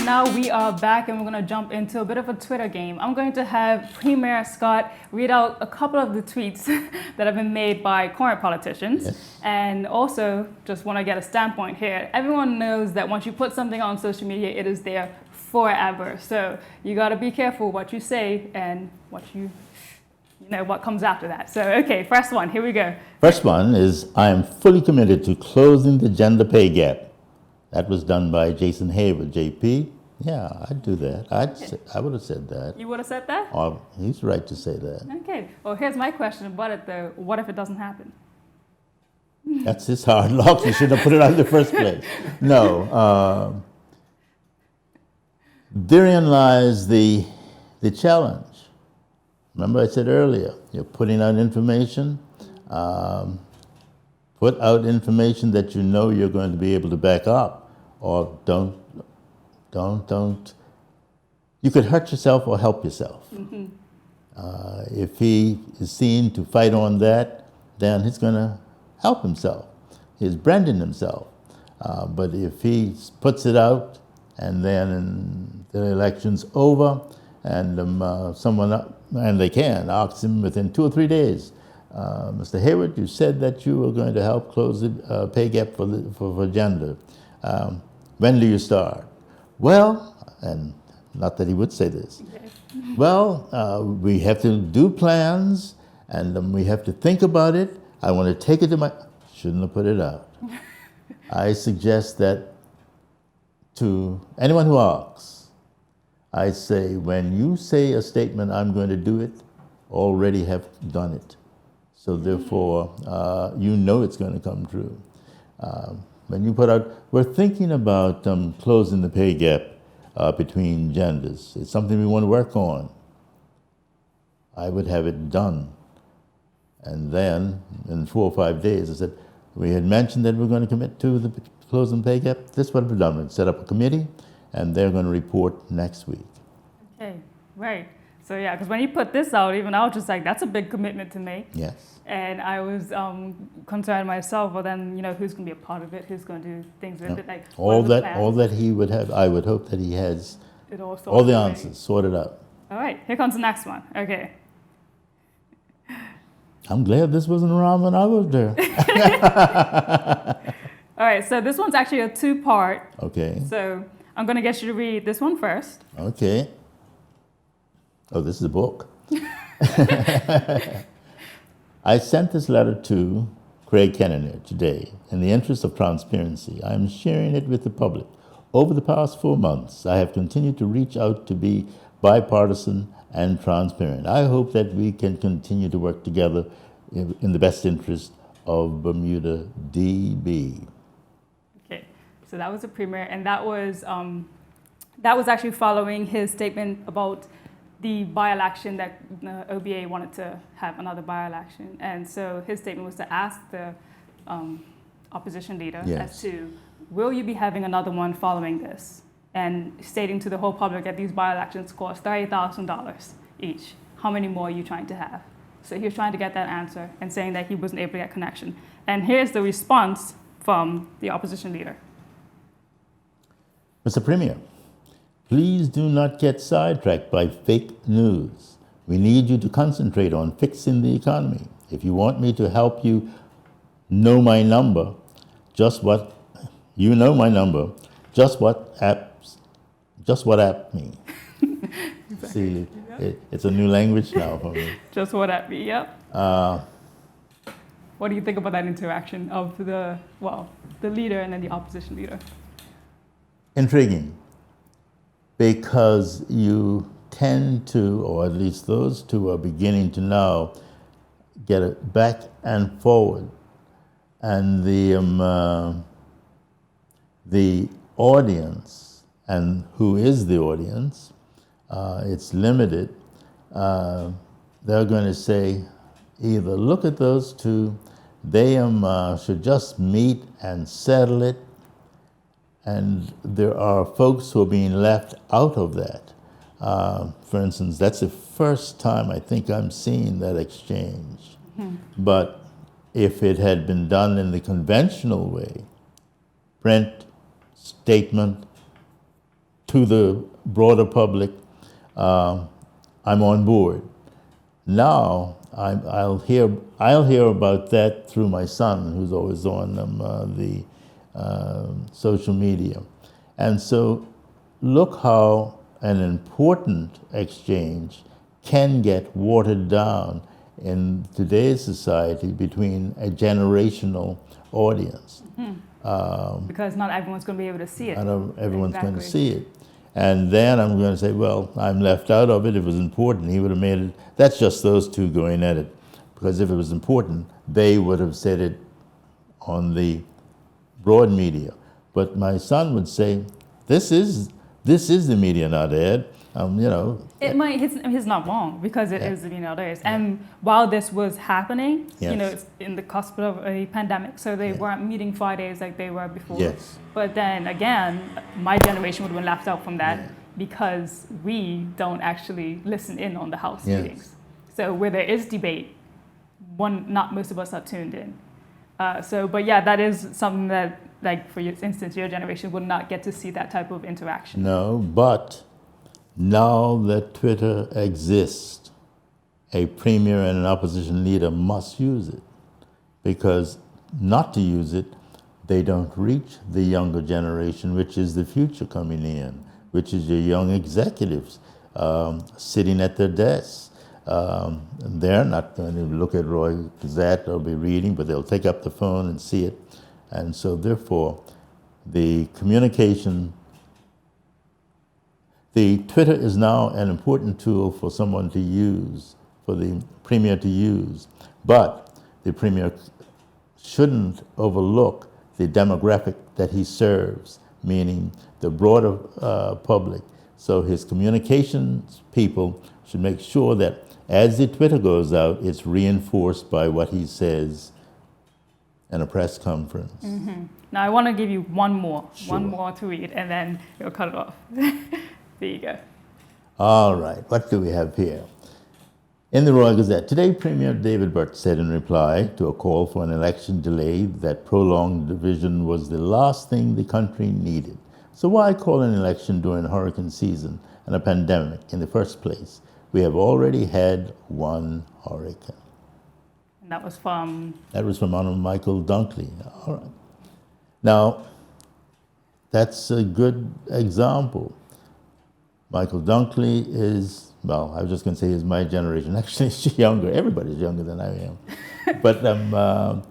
now we are back and we're going to jump into a bit of a Twitter game. I'm going to have Premier Scott read out a couple of the tweets that have been made by current politicians. Yes. And also, just want to get a standpoint here. Everyone knows that once you put something on social media, it is there forever. So you got to be careful what you say and what what comes after that. So, okay, first one, here we go. First one is, I am fully committed to closing the gender pay gap. That was done by Jason Hayward, JP. Yeah, I'd do that. I would have said that. You would have said that? Oh, he's right to say that. Okay. Well, here's my question about it, though. What if it doesn't happen? That's his hard luck. You should have put it out in the first place. No. Therein lies the challenge. Remember I said earlier, you're putting out information. Put out information that you know you're going to be able to back up, or don't. You could hurt yourself or help yourself. Mm-hmm. If he is seen to fight on that, then he's going to help himself. He's branding himself. But if he puts it out and then the election's over and someone, and they can, ask him within 2 or 3 days, Mr. Hayward, you said that you were going to help close the pay gap for gender. When do you start? Well, and not that he would say this. Okay. Well, we have to do plans, and we have to think about it. I want to take it to shouldn't have put it out. I suggest that to anyone who asks, I say, when you say a statement, I'm going to do it, already have done it. So therefore, you know it's going to come true. When you put out, we're thinking about closing the pay gap between genders. It's something we want to work on. I would have it done. And then, in 4 or 5 days, I said, we had mentioned that we're going to commit to the closing pay gap. This is what we've done. We've set up a committee, and they're going to report next week. Okay, right. So yeah, because when you put this out, even I was just like, that's a big commitment to make. Yes. And I was concerned myself, well then, who's going to be a part of it? Who's going to do things with it? Like all that he would have, I would hope that he has it all the answers sorted out. All right, here comes the next one. Okay. I'm glad this wasn't around when I was there. All right, so this one's actually a 2-part. Okay. So I'm going to get you to read this one first. Okay. Oh, this is a book. I sent this letter to Craig Kennedy today. In the interest of transparency, I am sharing it with the public. Over the past 4 months, I have continued to reach out to be bipartisan and transparent. I hope that we can continue to work together in the best interest of Bermuda DB. Okay, so that was the premier, and that was actually following his statement about the by-election that OBA wanted to have another by-election. And so his statement was to ask the opposition leader as to, will you be having another one following this? And stating to the whole public that these by-elections cost $30,000 each. How many more are you trying to have? So he was trying to get that answer and saying that he wasn't able to get connection. And here's the response from the opposition leader. Mr. Premier, please do not get sidetracked by fake news. We need you to concentrate on fixing the economy. If you want me to help you know my number, just what WhatsApp me. Exactly. See, it's a new language now for me. Just WhatsApp me, yep. What do you think about that interaction of the leader and then the opposition leader? Intriguing, because you tend to, or at least those two are beginning to now get it back and forward. And the audience, and who is the audience, it's limited, they're going to say, either look at those two, they should just meet and settle it, and there are folks who are being left out of that. For instance, that's the first time I think I'm seeing that exchange. But if it had been done in the conventional way, print, statement, to the broader public, I'm on board. Now I'll hear about that through my son, who's always on the social media, and so look how an important exchange can get watered down in today's society between a generational audience. Because not everyone's going to be able to see it. Not everyone's going to Exactly. see it. And then I'm going to say, well, I'm left out of it. If it was important, he would have made it. That's just those two going at it. Because if it was important, they would have said it on the broad media. But my son would say, this is the media nowadays. It might. He's not wrong because it is the media nowadays. And while this was happening, Yes. it's in the cusp of a pandemic, so they weren't meeting Fridays like they were before. Yes. But then again, my generation would have been left out from that Yeah. because we don't actually listen in on the house Yes. meetings. So where there is debate, not most of us are tuned in. But yeah, that is something that, like for instance, your generation would not get to see that type of interaction. No, but now that Twitter exists, a premier and an opposition leader must use it, because not to use it, they don't reach the younger generation, which is the future coming in, which is your young executives sitting at their desks. They're not going to look at Roy Gazette or be reading, but they'll take up the phone and see it. And so therefore, the communication, the Twitter is now an important tool for someone to use, for the premier to use, but the premier shouldn't overlook the demographic that he serves, meaning the broader public. So his communications people should make sure that as the Twitter goes out, it's reinforced by what he says in a press conference. Mm-hmm. Now I want to give you one more Sure. to read, and then you'll cut it off. There you go. All right, what do we have here? In the Royal Gazette, today Premier David Burt said in reply to a call for an election delay that prolonged division was the last thing the country needed. So why call an election during hurricane season and a pandemic in the first place? We have already had one hurricane. And that was from. That was from Honorable Michael Dunkley. All right. Now, that's a good example. Michael Dunkley is, well, I was just going to say he's my generation. Actually, he's younger. Everybody's younger than I am. But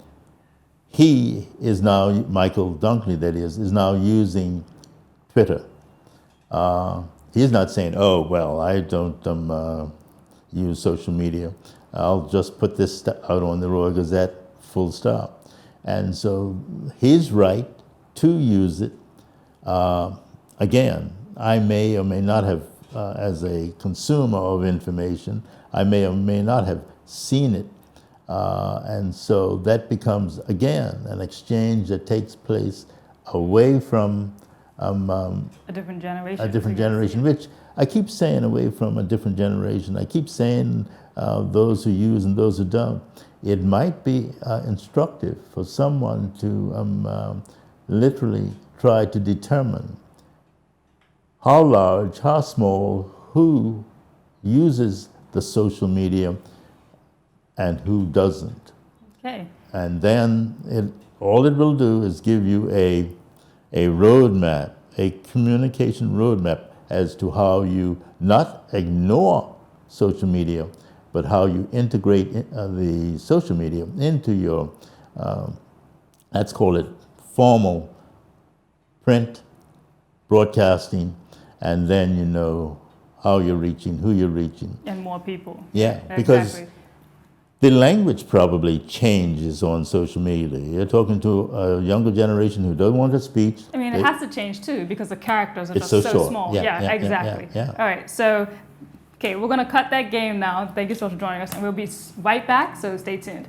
he is now, Michael Dunkley, that is now using Twitter. He's not saying, oh, well, I don't use social media. I'll just put this out on the Royal Gazette, full stop. And so he's right to use it. Again, I may or may not have, as a consumer of information, I may or may not have seen it. And so that becomes, again, an exchange that takes place away from A different generation. a different generation, which I keep saying away from a different generation. I keep saying those who use and those who don't. It might be instructive for someone to literally try to determine how large, how small, who uses the social media and who doesn't. Okay. And then all it will do is give you a roadmap, a communication roadmap as to how you not ignore social media, but how you integrate the social media into your, let's call it formal print, broadcasting, and then you know how you're reaching, who you're reaching. And more people. Yeah, because Exactly. the language probably changes on social media. You're talking to a younger generation who don't want a speech. I mean, it has to change too because the characters are It's just so so short. small. Yeah, Exactly. yeah. All right, so, okay, we're going to cut that game now. Thank you so much for joining us, and we'll be right back, so stay tuned.